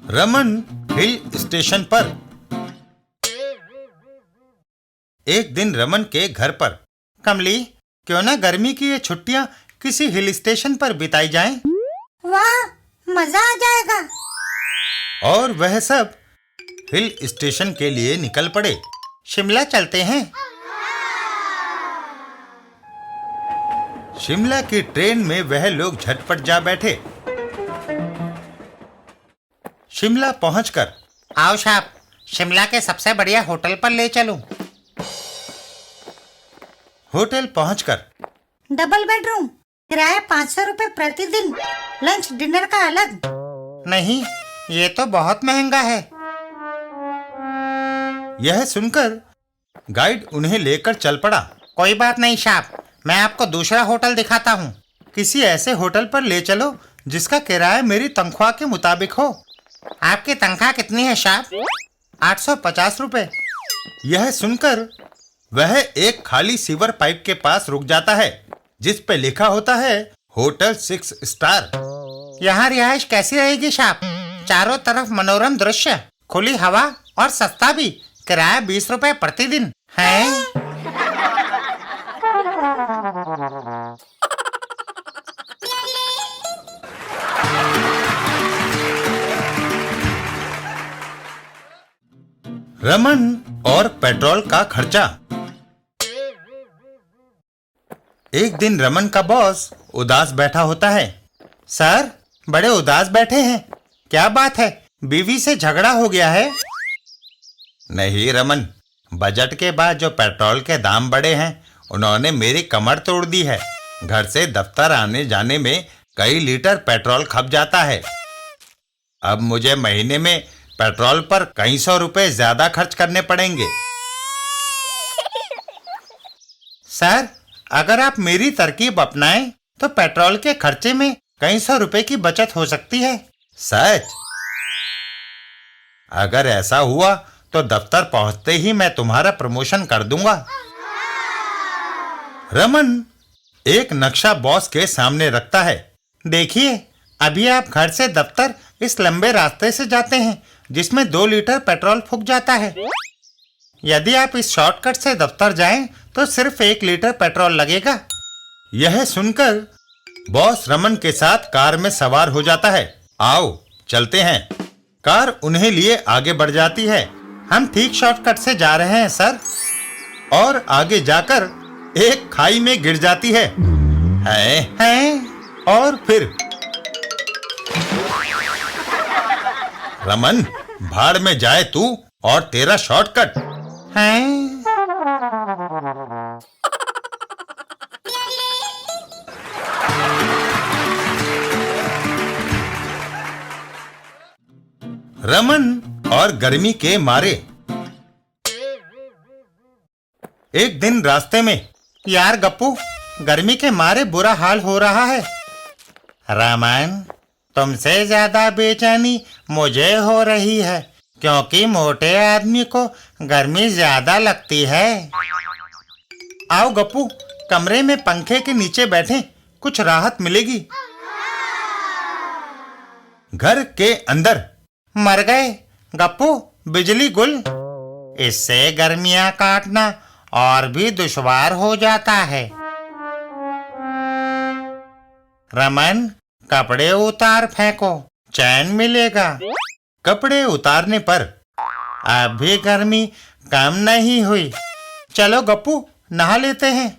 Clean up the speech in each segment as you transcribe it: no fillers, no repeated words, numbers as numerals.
Raman hill station पर। एक दिन रमन के घर पर, कमली, क्यों ना गर्मी की ये छुट्टियां किसी हिल स्टेशन पर बिताई जाएं? वाह, मजा आ जाएगा। और वह सब हिल स्टेशन के लिए निकल पड़े। शिमला चलते हैं। शिमला की ट्रेन में वह लोग झटपट जा बैठे। शिमला पहुंचकर, आओ साहब, शिमला के सबसे बढ़िया होटल पर ले चलूं। होटल पहुंचकर, डबल बेडरूम, किराया 500 रुपए प्रतिदिन, लंच डिनर का अलग। नहीं, ये तो बहुत महंगा है। यह सुनकर गाइड उन्हें लेकर चल पड़ा। कोई बात नहीं साहब, मैं आपको दूसरा होटल दिखाता हूँ। किसी ऐसे होटल पर ले चलो जिसका किराया मेरी तनख्वाह के मुताबिक हो। आपकी तनख्वाह कितनी है साहब? 850 रुपए। यह सुनकर वह एक खाली सीवर पाइप के पास रुक जाता है जिस पे लिखा होता है होटल 6 स्टार। यहाँ रिहाइश कैसी रहेगी साहब? चारों तरफ मनोरम दृश्य, खुली हवा और सस्ता भी। किराया 20 रुपए प्रतिदिन है। रमन और पेट्रोल का खर्चा। एक दिन रमन का बॉस उदास बैठा होता है। सर, बड़े उदास बैठे हैं, क्या बात है? बीवी से झगड़ा हो गया है? नहीं रमन, बजट के बाद जो पेट्रोल के दाम बढ़े हैं उन्होंने मेरी कमर तोड़ दी है। घर से दफ्तर आने जाने में कई लीटर पेट्रोल खप जाता है। अब मुझे महीने में पेट्रोल पर कई सौ रुपए ज्यादा खर्च करने पड़ेंगे। सर, अगर आप मेरी तरकीब अपनाएं तो पेट्रोल के खर्चे में कई सौ रुपए की बचत हो सकती है। सच? अगर ऐसा हुआ तो दफ्तर पहुंचते ही मैं तुम्हारा प्रमोशन कर दूंगा। रमन एक नक्शा बॉस के सामने रखता है। देखिए, अभी आप घर से दफ्तर इस लंबे रास्ते से जाते हैं जिसमें 2 लीटर पेट्रोल फूक जाता है। यदि आप इस शॉर्टकट से दफ्तर जाएं तो सिर्फ 1 लीटर पेट्रोल लगेगा। यह सुनकर बॉस रमन के साथ कार में सवार हो जाता है। आओ चलते हैं। कार उन्हें लिए आगे बढ़ जाती है। हम ठीक शॉर्टकट से जा रहे हैं सर। और आगे जाकर एक खाई में गिर जाती है। और फिर रमन, भाड़ में जाए तू और तेरा शॉर्टकट। रमन और गर्मी के मारे। एक दिन रास्ते में, यार गप्पू, गर्मी के मारे बुरा हाल हो रहा है। रमन, तुमसे ज्यादा बेचैनी मुझे हो रही है क्योंकि मोटे आदमी को गर्मी ज्यादा लगती है। आओ गप्पू, कमरे में पंखे के नीचे बैठें, कुछ राहत मिलेगी। घर के अंदर, मर गए गप्पू, बिजली गुल। इससे गर्मियां काटना और भी दुश्वार हो जाता है। रमन, कपड़े उतार फेंको, चैन मिलेगा। कपड़े उतारने पर, अभी गर्मी कम नहीं हुई। चलो गप्पू, नहा लेते हैं।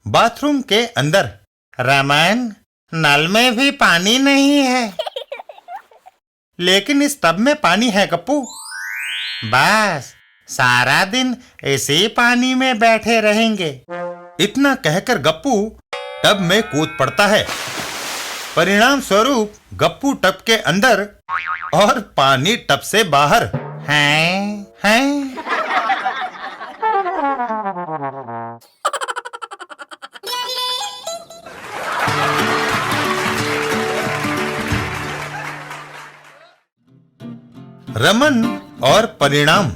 बाथरूम के अंदर, रमन, नल में भी पानी नहीं है। लेकिन इस टब में पानी है गप्पू। बस सारा दिन इसी पानी में बैठे रहेंगे। इतना कहकर गप्पू टब में कूद पड़ता है। परिणाम स्वरूप गप्पू टब के अंदर और पानी टब से बाहर। हैं? रमन और परिणाम।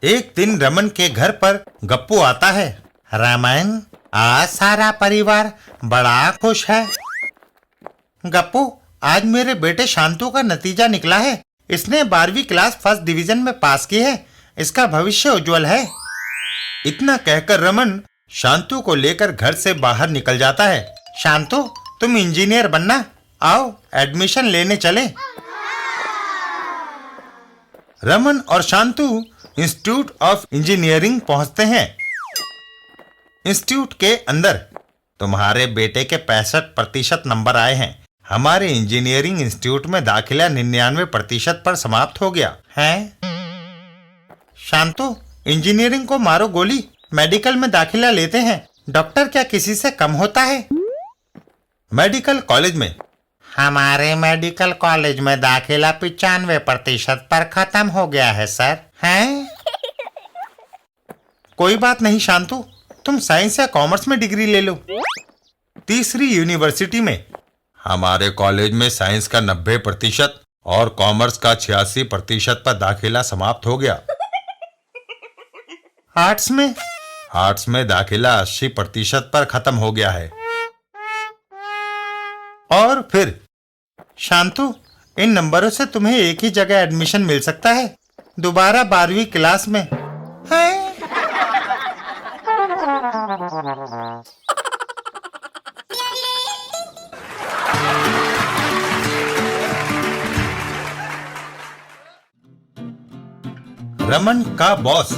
एक दिन रमन के घर पर गप्पू आता है। रमन, आज सारा परिवार बड़ा खुश है। गप्पू, आज मेरे बेटे शांतु का नतीजा निकला है। इसने 12वीं क्लास फर्स्ट डिवीजन में पास की है। इसका भविष्य उज्जवल है। इतना कहकर रमन शांतु को लेकर घर से बाहर निकल जाता है। शांतु, तुम इंजीनियर बनना। आओ एडमिशन लेने चले। रमन और शांतु इंस्टीट्यूट ऑफ इंजीनियरिंग पहुंचते हैं। इंस्टीट्यूट के अंदर, तुम्हारे बेटे के 65% नंबर आए हैं। हमारे इंजीनियरिंग इंस्टीट्यूट में दाखिला 99% पर समाप्त हो गया है। शांतु, इंजीनियरिंग को मारो गोली, मेडिकल में दाखिला लेते हैं। डॉक्टर क्या किसी से कम होता है? मेडिकल कॉलेज में? हमारे मेडिकल कॉलेज में दाखिला 95% पर खत्म हो गया है सर। हैं? कोई बात नहीं शांतु, तुम साइंस या कॉमर्स में डिग्री ले लो। तीसरी यूनिवर्सिटी में? हमारे कॉलेज में साइंस का 90% और कॉमर्स का 86% पर दाखिला समाप्त हो गया। आर्ट्स में? आर्ट्स में दाखिला 80% पर खत्म हो गया है। और फिर शांतु, इन नंबरों से तुम्हें एक ही जगह एडमिशन मिल सकता है, दोबारा 12वीं क्लास में। है? रमन का बॉस।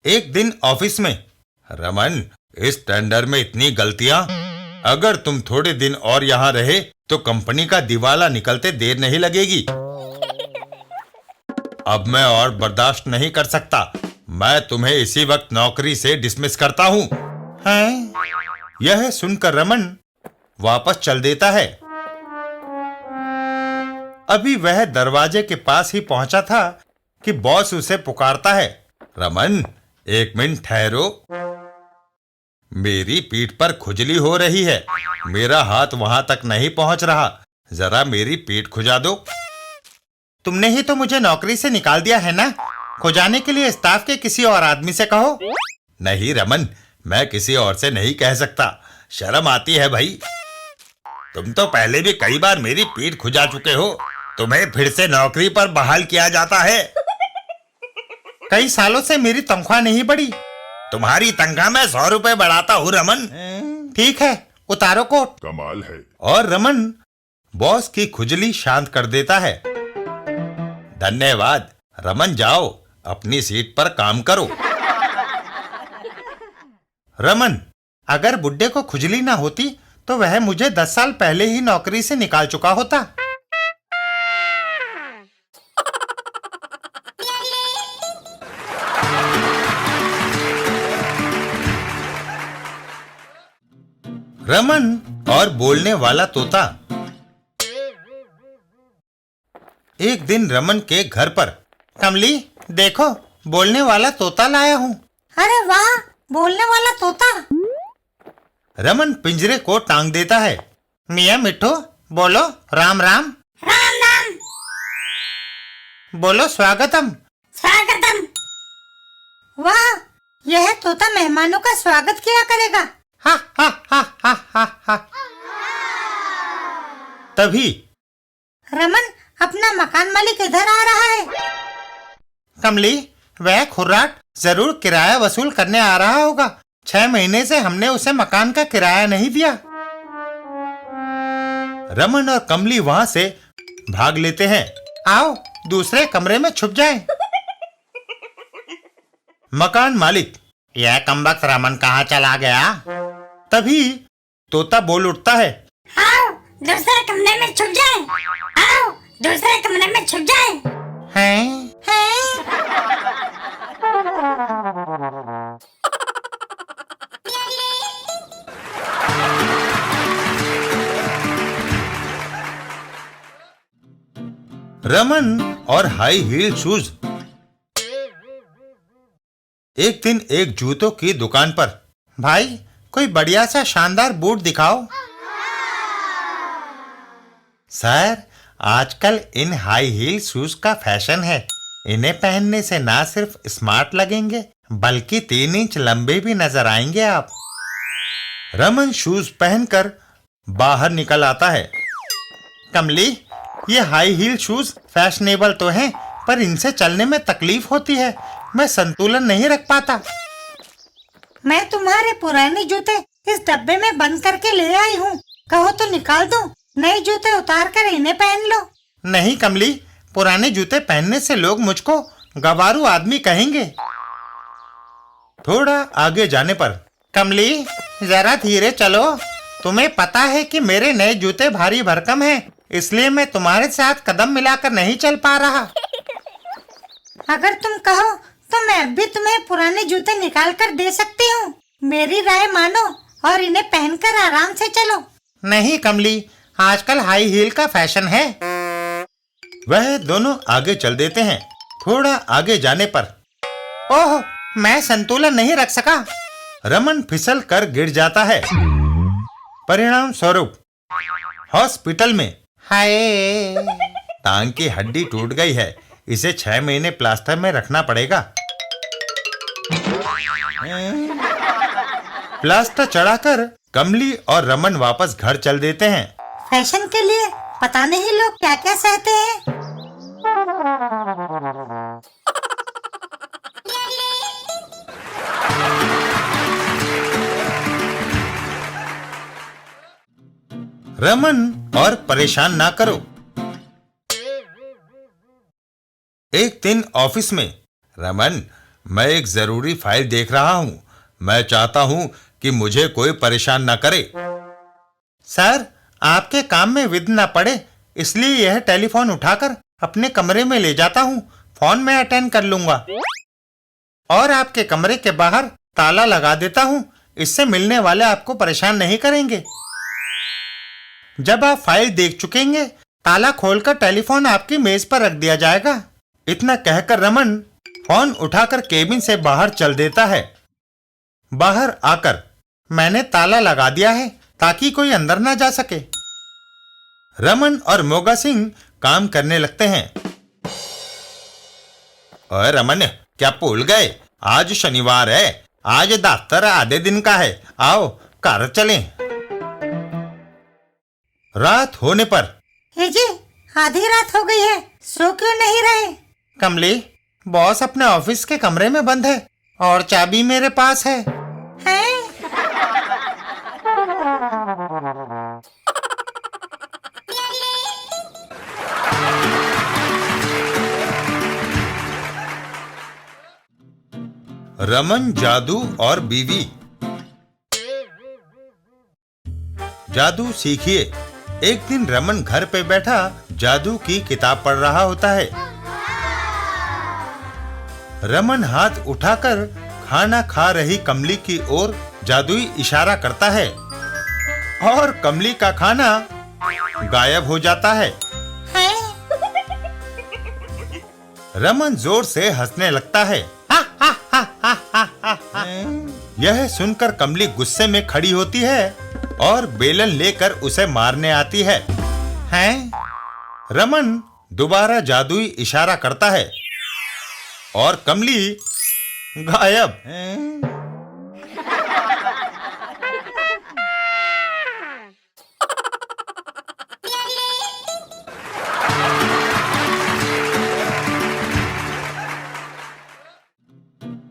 एक दिन ऑफिस में, रमन, इस टेंडर में इतनी गलतियां, अगर तुम थोड़े दिन और यहां रहे तो कंपनी का दिवाला निकलते देर नहीं लगेगी। अब मैं और बर्दाश्त नहीं कर सकता। मैं तुम्हें इसी वक्त नौकरी से डिसमिस करता हूं। हैं? यह सुनकर रमन वापस चल देता है। अभी वह दरवाजे के पास ही पहुंचा था कि बॉस उसे पुकारता है। रमन, 1 मिनट ठहरो। मेरी पीठ पर खुजली हो रही है। मेरा हाथ वहां तक नहीं पहुंच रहा। जरा मेरी पीठ खुजा दो। तुमने ही तो मुझे नौकरी से निकाल दिया है ना। खुजाने के लिए स्टाफ के किसी और आदमी से कहो। नहीं रमन, मैं किसी और से नहीं कह सकता। शर्म आती है भाई। तुम तो पहले भी कई बार मेरी पीठ खुजा चुके हो। तुम्हें फिर से नौकरी पर बहाल किया जाता है। कई सालों से मेरी तनख्वाह नहीं बढ़ी। तुम्हारी तनख्वाह मैं 100 रुपए बढ़ाता हूँ रमन। ठीक है, उतारो कोट। कमाल है। और रमन बॉस की खुजली शांत कर देता है। धन्यवाद। रमन, जाओ अपनी सीट पर काम करो। रमन, अगर बुड्ढे को खुजली ना होती तो वह मुझे 10 साल पहले ही नौकरी से निकाल चुका होता। रमन और बोलने वाला तोता। एक दिन रमन के घर पर, कमली, देखो बोलने वाला तोता लाया हूँ। अरे वाह, बोलने वाला तोता। रमन पिंजरे को टांग देता है। मियाँ मिट्ठू, बोलो राम राम। राम राम। बोलो स्वागतम। स्वागतम। वाह, यह तोता मेहमानों का स्वागत किया करेगा। हा हा हा हा हा हा। तभी रमन, अपना मकान मालिक इधर आ रहा है। कमली, वह खुर्राट जरूर किराया वसूल करने आ रहा होगा। 6 महीने से हमने उसे मकान का किराया नहीं दिया। रमन और कमली वहां से भाग लेते हैं। आओ दूसरे कमरे में छुप जाएं। मकान मालिक, यह कमबख्त रमन कहाँ चला गया? तभी तोता बोल उठता है। आओ दूसरे कमरे में छुप जाए। आओ दूसरे कमरे में छुप जाए। हैं? रमन और हाई हील शूज। एक दिन एक जूतों की दुकान पर, भाई कोई बढ़िया सा शानदार बूट दिखाओ। सर, आजकल इन हाई हील शूज का फैशन है। इन्हें पहनने से ना सिर्फ स्मार्ट लगेंगे बल्कि 3 इंच लंबे भी नजर आएंगे आप। रमन शूज पहनकर बाहर निकल आता है। कमली, ये हाई हील शूज फैशनेबल तो हैं, पर इनसे चलने में तकलीफ होती है। मैं संतुलन नहीं रख पाता। मैं तुम्हारे पुराने जूते इस डब्बे में बंद करके ले आई हूँ। कहो तो निकाल दूं। नए जूते उतार कर इन्हें पहन लो। नहीं कमली, पुराने जूते पहनने से लोग मुझको गवारू आदमी कहेंगे। थोड़ा आगे जाने पर, कमली जरा धीरे चलो। तुम्हें पता है कि मेरे नए जूते भारी भरकम हैं, इसलिए मैं तुम्हारे साथ कदम मिलाकर नहीं चल पा रहा। अगर तुम कहो तो मैं अब भी तुम्हें पुराने जूते निकाल कर दे सकती हूँ। मेरी राय मानो और इन्हें पहनकर आराम से चलो। नहीं कमली, आजकल हाई हील का फैशन है। वह दोनों आगे चल देते हैं। थोड़ा आगे जाने पर, ओह, मैं संतुलन नहीं रख सका। रमन फिसल कर गिर जाता है। परिणाम स्वरूप हॉस्पिटल में, हाय, टांग की हड्डी टूट गई है। इसे 6 महीने प्लास्टर में रखना पड़ेगा। प्लास्टर चढ़ाकर कमली और रमन वापस घर चल देते हैं। फैशन के लिए पता नहीं लोग क्या क्या सहते हैं। रमन और परेशान ना करो। एक दिन ऑफिस में, रमन, मैं एक जरूरी फाइल देख रहा हूं। मैं चाहता हूं कि मुझे कोई परेशान ना करे। सर, आपके काम में विघ्न न पड़े, इसलिए यह टेलीफोन उठाकर अपने कमरे में ले जाता हूं। फोन में अटेंड कर लूंगा और आपके कमरे के बाहर ताला लगा देता हूं। इससे मिलने वाले आपको परेशान नहीं करेंगे। जब आप फाइल देख चुकेंगे, ताला खोलकर टेलीफोन आपकी मेज पर रख दिया जाएगा। इतना कहकर रमन फोन उठाकर केबिन से बाहर चल देता है। बाहर आकर, मैंने ताला लगा दिया है ताकि कोई अंदर ना जा सके। रमन और मोगा सिंह काम करने लगते हैं। ओए रमन, क्या भूल गए? आज शनिवार है। आज दफ्तर आधे दिन का है। आओ घर चलें। रात होने पर, जी, आधी रात हो गई है, सो क्यों नहीं रहे? कमली, बॉस अपने ऑफिस के कमरे में बंद है और चाबी मेरे पास है। हैं? रमन, जादू और बीवी। जादू सीखिए। एक दिन रमन घर पे बैठा जादू की किताब पढ़ रहा होता है। रमन हाथ उठाकर खाना खा रही कमली की ओर जादुई इशारा करता है और कमली का खाना गायब हो जाता है। हैं? रमन जोर से हंसने लगता है। यह सुनकर कमली गुस्से में खड़ी होती है और बेलन लेकर उसे मारने आती है। हैं? रमन दोबारा जादुई इशारा करता है और कमली गायब।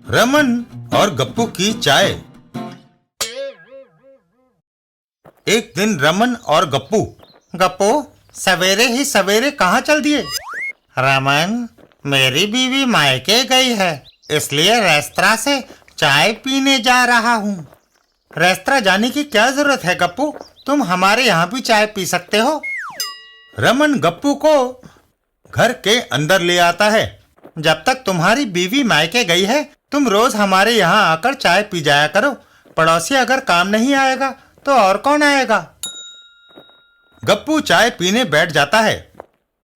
रमन और गप्पू की चाय। एक दिन रमन और गप्पू, गप्पू सवेरे ही सवेरे कहाँ चल दिए? रमन, मेरी बीवी मायके गई है, इसलिए रेस्तरा से चाय पीने जा रहा हूँ। रेस्तरा जाने की क्या जरूरत है गप्पू? तुम हमारे यहाँ भी चाय पी सकते हो। रमन गप्पू को घर के अंदर ले आता है। जब तक तुम्हारी बीवी मायके गई है, तुम रोज हमारे यहाँ आकर चाय पी जाया करो। पड़ोसी अगर काम नहीं आएगा तो और कौन आएगा? गप्पू चाय पीने बैठ जाता है।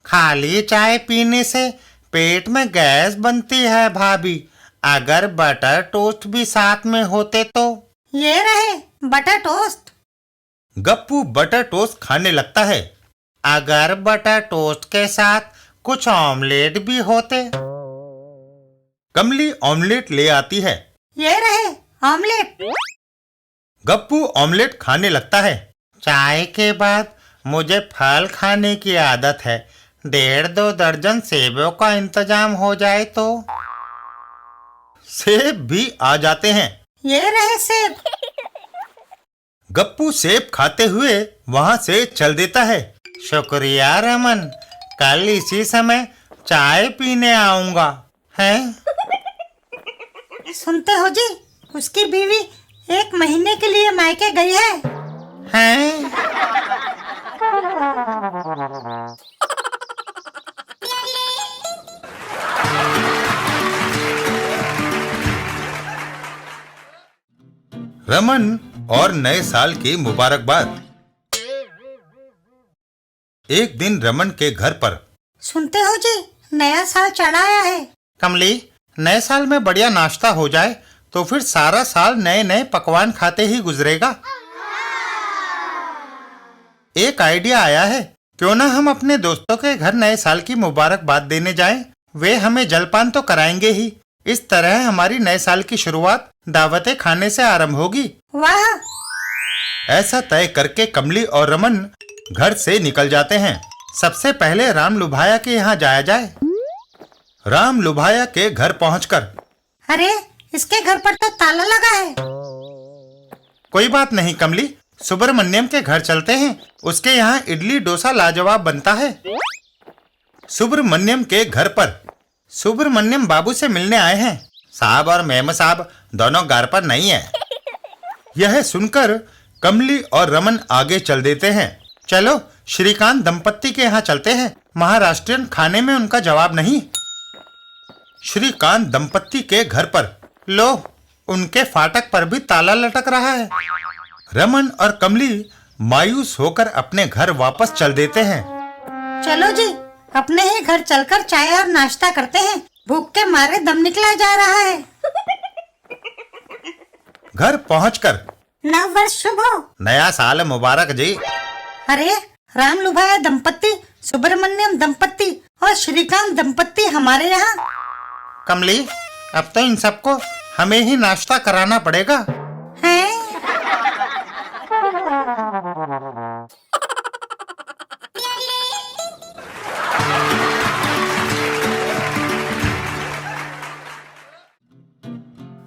खाली चाय पीने से पेट में गैस बनती है भाभी। अगर बटर टोस्ट भी साथ में होते तो। ये रहे butter toast. Gappu butter toast खाने लगता है। अगर बटर टोस्ट के साथ कुछ ऑमलेट भी होते। कमली ऑमलेट ले आती है। ये रहे ऑमलेट। गप्पू ऑमलेट खाने लगता है। चाय के बाद मुझे फल खाने की आदत है। 1.5-2 दर्जन सेबों का इंतजाम हो जाए तो। सेब भी आ जाते हैं। ये रहे सेब। गप्पू सेब खाते हुए वहां से चल देता है। शुक्रिया रमन, कल इसी समय चाय पीने आऊंगा। हैं? सुनते हो जी, उसकी बीवी 1 महीने के लिए मायके गई है। हैं? रमन और नए साल की मुबारकबाद। एक दिन रमन के घर पर। सुनते हो जी, नया साल चढ़ आया है। कमली, नए साल में बढ़िया नाश्ता हो जाए तो फिर सारा साल नए नए पकवान खाते ही गुजरेगा। एक आइडिया आया है, क्यों ना हम अपने दोस्तों के घर नए साल की मुबारकबाद देने जाएं? वे हमें जलपान तो कराएंगे ही। इस तरह हमारी नए साल की शुरुआत दावतें खाने से आरंभ होगी। वाह! ऐसा तय करके कमली और रमन घर से निकल जाते हैं। सबसे पहले राम लुभाया के यहाँ जाया जाए। राम लुभाया के घर पहुंचकर। अरे, इसके घर पर तो ताला लगा है। कोई बात नहीं कमली, सुब्रमण्यम के घर चलते हैं। उसके यहाँ इडली डोसा लाजवाब बनता है। सुब्रमण्यम के घर पर। सुब्रमण्यम बाबू से मिलने आए हैं। साहब और मेम साहब दोनों घर पर नहीं है। यह सुनकर कमली और रमन आगे चल देते हैं। चलो श्रीकांत दंपत्ति के यहाँ चलते हैं। महाराष्ट्रियन खाने में उनका जवाब नहीं। श्रीकांत दंपत्ति के घर पर। लो, उनके फाटक पर भी ताला लटक रहा है। रमन और कमली मायूस होकर अपने घर वापस चल देते हैं। चलो जी, अपने ही घर चलकर चाय और नाश्ता करते हैं। भूख के मारे दम निकला जा रहा है। घर पहुंचकर। नव वर्ष शुभ हो। नया साल मुबारक जी। अरे, राम लुभाया दंपत्ति, सुब्रमण्यम दंपत्ति और श्रीकांत दंपत्ति हमारे यहाँ। कमली, अब तो इन सबको हमें ही नाश्ता कराना पड़ेगा। हैं?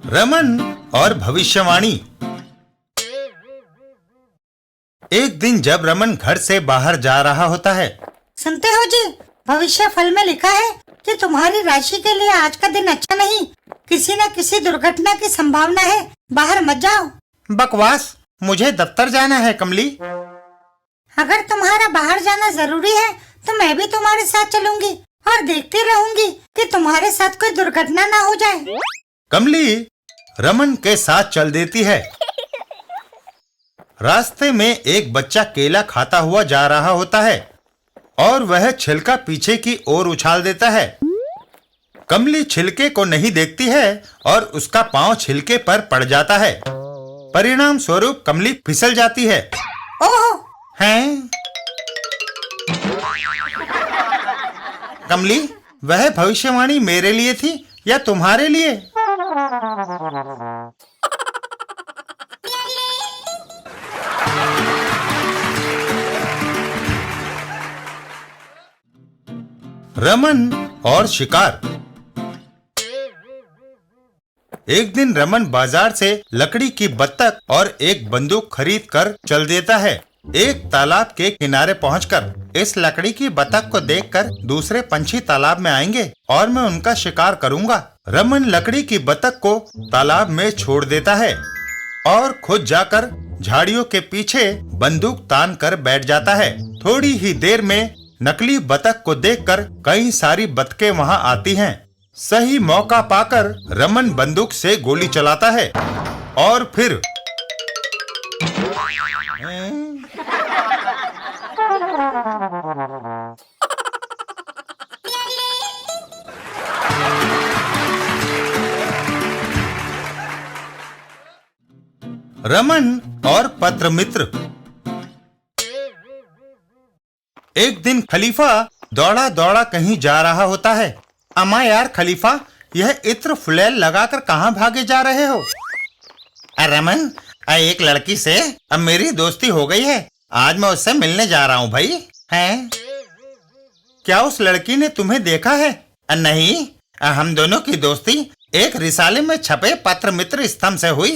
रमन और भविष्यवाणी। एक दिन जब रमन घर से बाहर जा रहा होता है। सुनते हो जी, भविष्य फल में लिखा है कि तुम्हारी राशि के लिए आज का दिन अच्छा नहीं। किसी न किसी दुर्घटना की संभावना है। बाहर मत जाओ। बकवास, मुझे दफ्तर जाना है कमली। अगर तुम्हारा बाहर जाना जरूरी है तो मैं भी तुम्हारे साथ चलूंगी और देखती रहूंगी कि तुम्हारे साथ कोई दुर्घटना ना हो जाए। कमली रमन के साथ चल देती है। रास्ते में एक बच्चा केला खाता हुआ जा रहा होता है और वह छिलका पीछे की ओर उछाल देता है। कमली छिलके को नहीं देखती है और उसका पांव छिलके पर पड़ जाता है। परिणाम स्वरूप कमली फिसल जाती है। ओह! हैं? कमली, वह भविष्यवाणी मेरे लिए थी या तुम्हारे लिए? रमन और शिकार। एक दिन रमन बाजार से लकड़ी की बत्तख और एक बंदूक खरीद कर चल देता है। एक तालाब के किनारे पहुंचकर इस लकड़ी की बत्तख को देखकर दूसरे पंछी तालाब में आएंगे और मैं उनका शिकार करूंगा। रमन लकड़ी की बत्तख को तालाब में छोड़ देता है और खुद जाकर झाड़ियों के पीछे बंदूक तान कर बैठ जाता है। थोड़ी ही देर में नकली बत्तख को देखकर कई सारी बतखें वहां आती हैं। सही मौका पाकर रमन बंदूक से गोली चलाता है और फिर रमन और पत्र मित्र। एक दिन खलीफा दौड़ा दौड़ा कहीं जा रहा होता है। अम्मा यार खलीफा, यह इत्र फुलैल लगाकर कहाँ भागे जा रहे हो? रमन, एक लड़की से अब मेरी दोस्ती हो गई है। आज मैं उससे मिलने जा रहा हूँ भाई। हैं? क्या उस लड़की ने तुम्हें देखा है? नहीं, हम दोनों की दोस्ती एक रिसाले में छपे पत्र मित्र स्तंभ से हुई।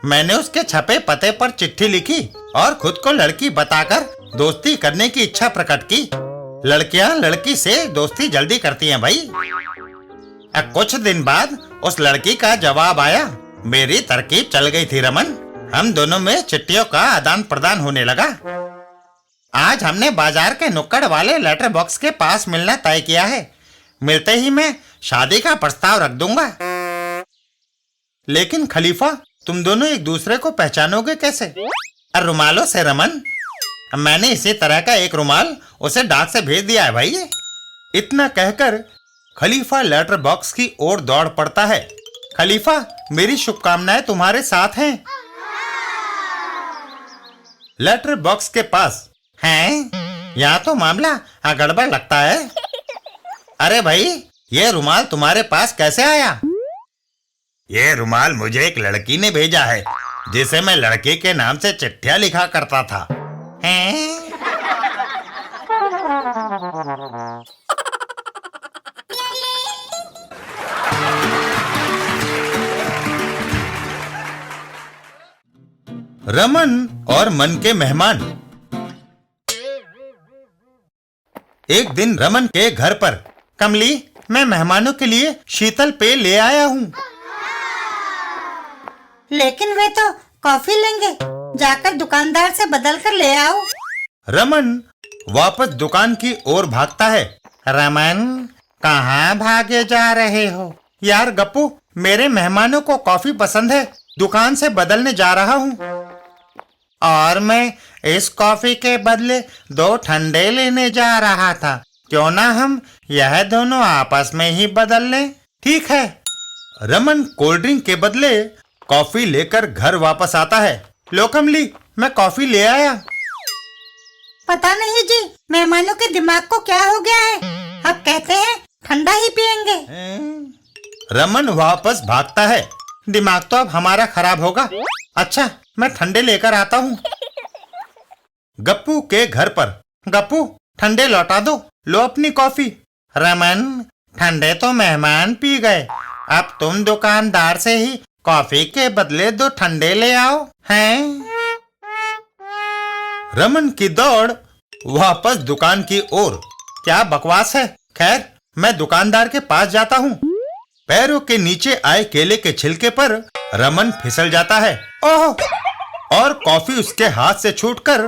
मैंने उसके छपे पते पर चिट्ठी लिखी और खुद को लड़की बताकर दोस्ती करने की इच्छा प्रकट की। लड़कियां लड़की से दोस्ती जल्दी करती हैं भाई। कुछ दिन बाद उस लड़की का जवाब आया। मेरी तरकीब चल गई थी रमन। हम दोनों में चिट्ठियों का आदान प्रदान होने लगा। आज हमने बाजार के नुक्कड़ वाले लेटर बॉक्स के पास मिलना तय किया है। मिलते ही मैं शादी का प्रस्ताव रख दूंगा। लेकिन खलीफा, तुम दोनों एक दूसरे को पहचानोगे कैसे? रुमालों से रमन। मैंने इसी तरह का एक रुमाल उसे डाक से भेज दिया है भाई। इतना कहकर खलीफा लेटर बॉक्स की ओर दौड़ पड़ता है। खलीफा, मेरी शुभकामनाएं तुम्हारे साथ हैं। लेटर बॉक्स के पास हैं? यहाँ तो मामला गड़बड़ लगता है। अरे भाई, ये रुमाल तुम्हारे पास कैसे आया? ये रुमाल मुझे एक लड़की ने भेजा है, जिसे मैं लड़के के नाम से चिट्ठियां लिखा करता था। हैं? रमन और मन के मेहमान। एक दिन रमन के घर पर, कमली, मैं मेहमानों के लिए शीतल पेय ले आया हूँ। लेकिन वे तो कॉफी लेंगे, जाकर दुकानदार से बदल कर ले आओ। रमन वापस दुकान की ओर भागता है। रमन, कहाँ भागे जा रहे हो? यार गप्पू, मेरे मेहमानों को कॉफी पसंद है, दुकान से बदलने जा रहा हूँ। और मैं इस कॉफी के बदले 2 ठंडे लेने जा रहा था। क्यों ना हम यह दोनों आपस में ही बदल लें? ठीक है। रमन कोल्ड ड्रिंक के बदले कॉफी लेकर घर वापस आता है। लो कमली, मैं कॉफी ले आया। पता नहीं जी, मेहमानों के दिमाग को क्या हो गया है। अब कहते हैं ठंडा ही पियेंगे। रमन वापस भागता है। दिमाग तो अब हमारा खराब होगा। अच्छा, मैं ठंडे लेकर आता हूँ। गप्पू के घर पर, गप्पू, ठंडे लौटा दो, लो अपनी कॉफी। रमन, ठंडे तो मेहमान पी गए, अब तुम दुकानदार से ही कॉफी के बदले 2 ठंडे ले आओ। हैं? रमन की दौड़ वापस दुकान की ओर। क्या बकवास है। खैर, मैं दुकानदार के पास जाता हूँ। पैरों के नीचे आए केले के छिलके पर रमन फिसल जाता है। ओह! और कॉफी उसके हाथ से छूटकर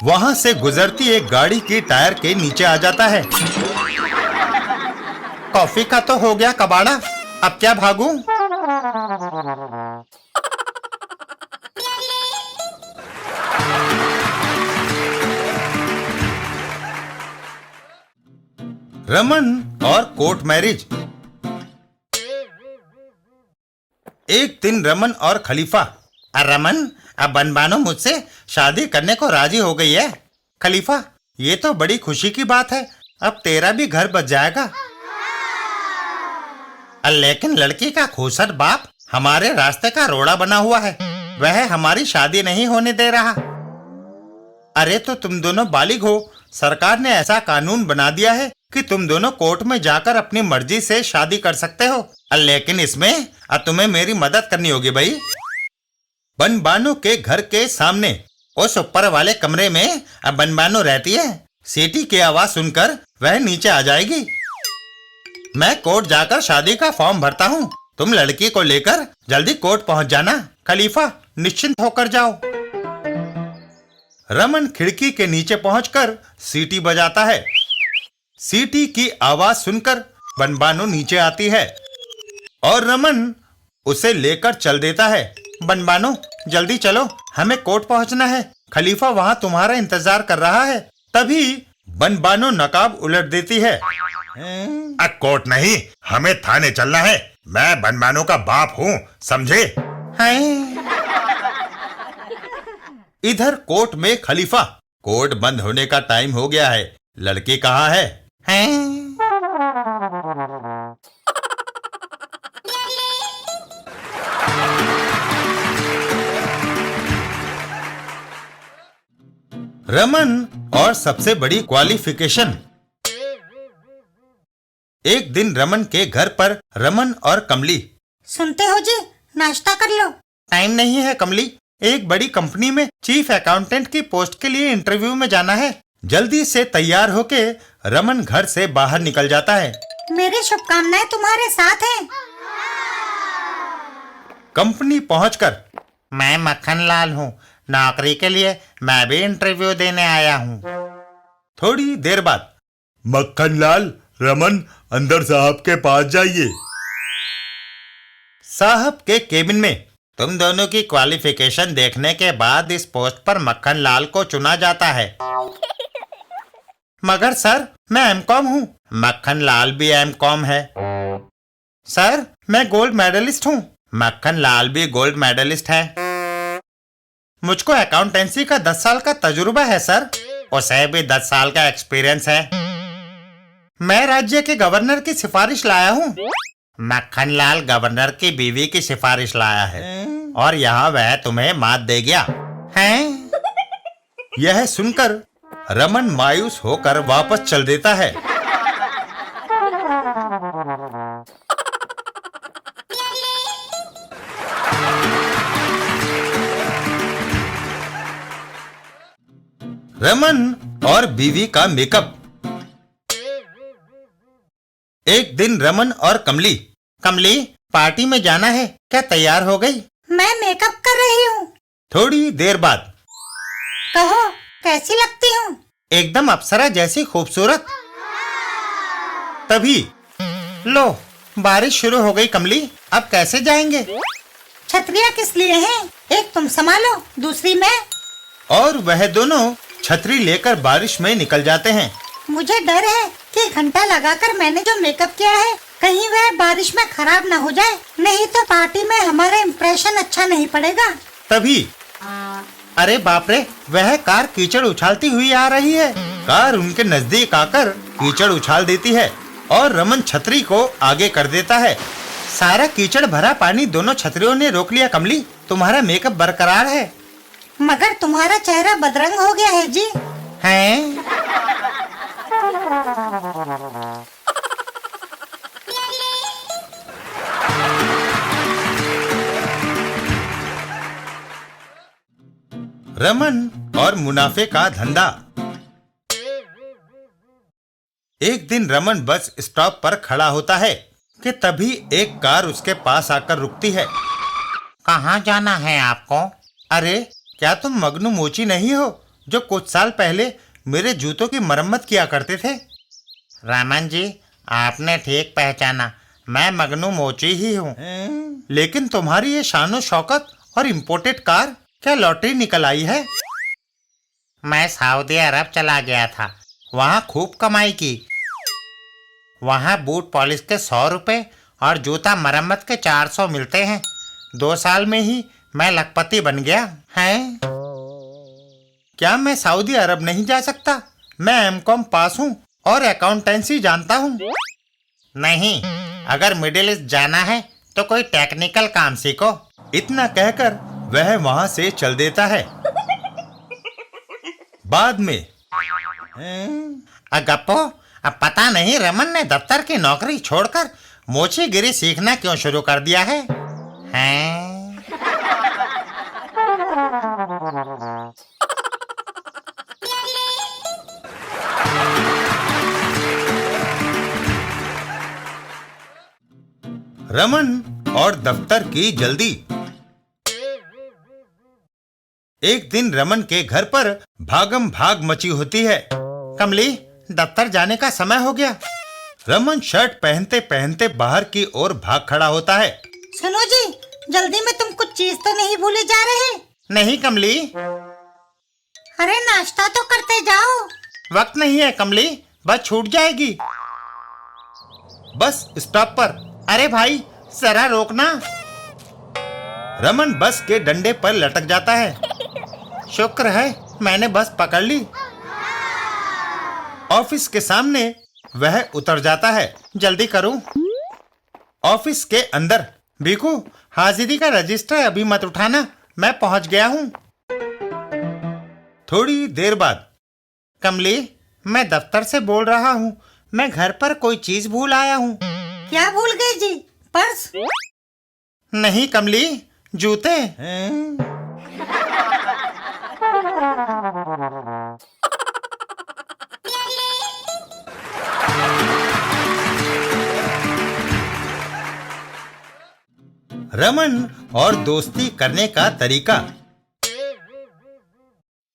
वहां से गुजरती एक गाड़ी की टायर के नीचे आ जाता है। कॉफी का तो हो गया कबाड़ा, अब क्या भागूं? रमन और कोर्ट मैरिज। एक दिन रमन और खलीफा। रमन, अब बनबानो मुझसे शादी करने को राजी हो गई है। खलीफा, ये तो बड़ी खुशी की बात है, अब तेरा भी घर बच जाएगा। लेकिन लड़की का खूसट बाप हमारे रास्ते का रोड़ा बना हुआ है, वह हमारी शादी नहीं होने दे रहा। अरे तो तुम दोनों बालिग हो, सरकार ने ऐसा कानून बना दिया है कि तुम दोनों कोर्ट में जाकर अपनी मर्जी से शादी कर सकते हो। लेकिन इसमें तुम्हें मेरी मदद करनी होगी भाई। बनबानो के घर के सामने उस ऊपर वाले कमरे में बनबानो रहती है। सीटी की आवाज सुनकर वह नीचे आ जाएगी। मैं कोर्ट जाकर शादी का फॉर्म भरता हूँ, तुम लड़की को लेकर जल्दी कोर्ट पहुँच जाना। खलीफा, निश्चिंत होकर जाओ। रमन खिड़की के नीचे पहुंचकर सीटी बजाता है। सीटी की आवाज सुनकर बनबानो नीचे आती है और रमन उसे लेकर चल देता है। बनबानो, जल्दी चलो, हमें कोर्ट पहुंचना है, खलीफा वहां तुम्हारा इंतजार कर रहा है। तभी बनबानो नकाब उलट देती है। कोर्ट नहीं, हमें थाने चलना है। मैं बनबानो का बाप हूँ, समझे? इधर कोर्ट में खलीफा। कोर्ट बंद होने का टाइम हो गया है, लड़की कहाँ है? रमन और सबसे बड़ी क्वालिफिकेशन। एक दिन रमन के घर पर रमन और कमली। सुनते हो जी, नाश्ता कर लो। टाइम नहीं है कमली, एक बड़ी कंपनी में चीफ अकाउंटेंट की पोस्ट के लिए इंटरव्यू में जाना है। जल्दी से तैयार होके रमन घर से बाहर निकल जाता है। मेरी शुभकामनाएं तुम्हारे साथ हैं। कंपनी पहुंचकर, मैं मक्खन लाल हूँ, नौकरी के लिए मैं भी इंटरव्यू देने आया हूँ। थोड़ी देर बाद, मक्खन लाल, रमन अंदर साहब के पास जाइए। साहब के केबिन में। तुम दोनों की क्वालिफिकेशन देखने के बाद इस पोस्ट पर मक्खन लाल को चुना जाता है। मगर सर, मैं एमकॉम हूँ। मक्खन लाल भी एमकॉम है। सर, मैं गोल्ड मेडलिस्ट हूँ। मक्खन लाल भी गोल्ड मेडलिस्ट है। मुझको अकाउंटेंसी का 10 साल का तजुर्बा है सर। उसे भी 10 साल का एक्सपीरियंस है। मैं राज्य के गवर्नर की सिफारिश लाया हूँ। मक्खन लाल गवर्नर की बीवी की सिफारिश लाया है और यहाँ वह तुम्हें मात दे गया हैं? यह सुनकर रमन मायूस होकर वापस चल देता है। रमन और बीवी का मेकअप। एक दिन रमन और कमली। कमली, पार्टी में जाना है, क्या तैयार हो गई? मैं मेकअप कर रही हूँ। थोड़ी देर बाद, कहो, कैसी लगती हूँ? एकदम अप्सरा जैसी खूबसूरत। तभी लो, बारिश शुरू हो गई कमली, अब कैसे जाएंगे? छतरियाँ किस लिए हैं? एक तुम संभालो, दूसरी मैं। और वह दोनों छतरी लेकर बारिश में निकल जाते हैं। मुझे डर है कि घंटा लगाकर मैंने जो मेकअप किया है कहीं वह बारिश में खराब ना हो जाए, नहीं तो पार्टी में हमारा इम्प्रेशन अच्छा नहीं पड़ेगा। तभी, अरे बाप रे, वह कार कीचड़ उछालती हुई आ रही है। कार उनके नजदीक आकर कीचड़ उछाल देती है और रमन छतरी को आगे कर देता है। सारा कीचड़ भरा पानी दोनों छतरियों ने रोक लिया। कमली, तुम्हारा मेकअप बरकरार है, मगर तुम्हारा चेहरा बदरंग हो गया है जी। हैं? रमन और मुनाफे का धंधा। एक दिन रमन बस स्टॉप पर खड़ा होता है कि तभी एक कार उसके पास आकर रुकती है। कहाँ जाना है आपको? अरे, क्या तुम मगनू मोची नहीं हो जो कुछ साल पहले मेरे जूतों की मरम्मत किया करते थे? रमन जी, आपने ठीक पहचाना, मैं मगनू मोची ही हूँ। लेकिन तुम्हारी ये शानो शौकत और इम्पोर्टेड कार क्या लॉटरी निकल आई है? मैं सऊदी अरब चला गया था, वहाँ खूब कमाई की। वहाँ बूट पॉलिश के 100 रुपए और जूता मरम्मत के 400 मिलते हैं। 2 साल में ही मैं लखपति बन गया। हैं? क्या मैं सऊदी अरब नहीं जा सकता? मैं एमकॉम पास हूँ और अकाउंटेंसी जानता हूँ। नहीं, अगर मिडिल ईस्ट जाना है तो कोई टेक्निकल काम सीखो। इतना कहकर वह वहां से चल देता है। बाद में, गप्पो, अब पता नहीं रमन ने दफ्तर की नौकरी छोड़कर मोचीगिरी सीखना क्यों शुरू कर दिया है? हैं? रमन और दफ्तर की जल्दी। एक दिन रमन के घर पर भागम भाग मची होती है। कमली, दफ्तर जाने का समय हो गया। रमन शर्ट पहनते पहनते बाहर की ओर भाग खड़ा होता है। सुनो जी, जल्दी में तुम कुछ चीज तो नहीं भूले जा रहे? नहीं कमली। अरे नाश्ता तो करते जाओ। वक्त नहीं है कमली, बस छूट जाएगी। बस स्टॉप पर। अरे भाई, जरा रोकना। रमन बस के डंडे पर लटक जाता है। शुक्र है मैंने बस पकड़ ली। ऑफिस के सामने वह उतर जाता है। जल्दी करूं? ऑफिस के अंदर, बीकू, हाजिरी का रजिस्टर अभी मत उठाना, मैं पहुंच गया हूं। थोड़ी देर बाद। कमली, मैं दफ्तर से बोल रहा हूँ, मैं घर पर कोई चीज भूल आया हूँ। क्या भूल गए जी? पर्स? नहीं कमली, जूते। रमन और दोस्ती करने का तरीका।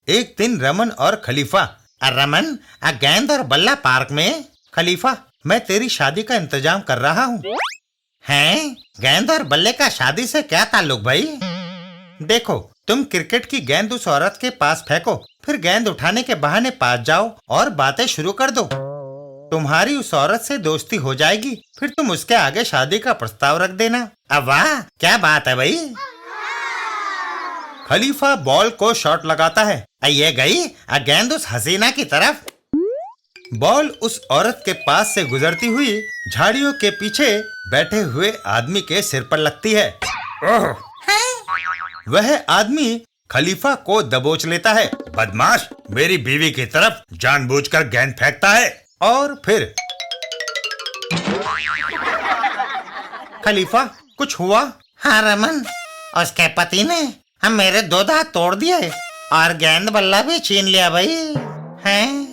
एक दिन रमन और खलीफा। रमन, गेंद और बल्ला पार्क में। खलीफा, मैं तेरी शादी का इंतजाम कर रहा हूँ। हैं? गेंद और बल्ले का शादी से क्या ताल्लुक भाई? देखो, तुम क्रिकेट की गेंद उस औरत के पास फेंको, फिर गेंद उठाने के बहाने पास जाओ और बातें शुरू कर दो। तुम्हारी उस औरत से दोस्ती हो जाएगी, फिर तुम उसके आगे शादी का प्रस्ताव रख देना। अब वाह, क्या बात है भाई। खलीफा बॉल को शॉट लगाता है। ये गई गेंद उस हसीना की तरफ। बॉल उस औरत के पास से गुजरती हुई झाड़ियों के पीछे बैठे हुए आदमी के सिर पर लगती है। ओह, वह आदमी खलीफा को दबोच लेता है। बदमाश, मेरी बीवी की तरफ जानबूझकर गेंद फेंकता है। और फिर खलीफा, कुछ हुआ? हाँ रमन, उसके पति ने हम मेरे 2 दांत तोड़ दिए और गेंद बल्ला भी छीन लिया भाई। हैं?